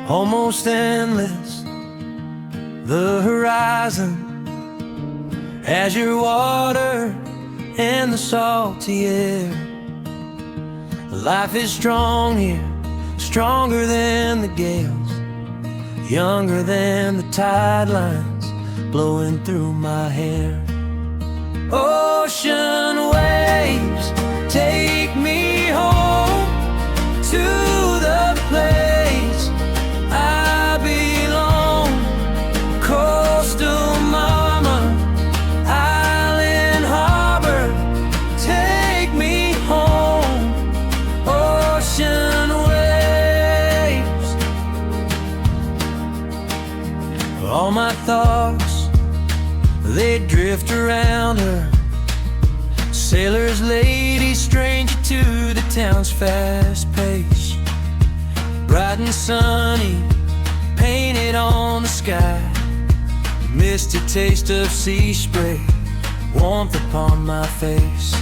almost endless, the horizon, azure water and the salty air. Life is strong here, stronger than the gales, younger than the tide lines blowing through my hair. Ocean waves take me home to the place I belong. Coastal mama, island harbor, take me home. Ocean waves. All my thoughts, they drift around her. Sailor's lady, stranger to the town's fast pace. Bright and sunny, painted on the sky. Misty taste of sea spray, warmth upon my face.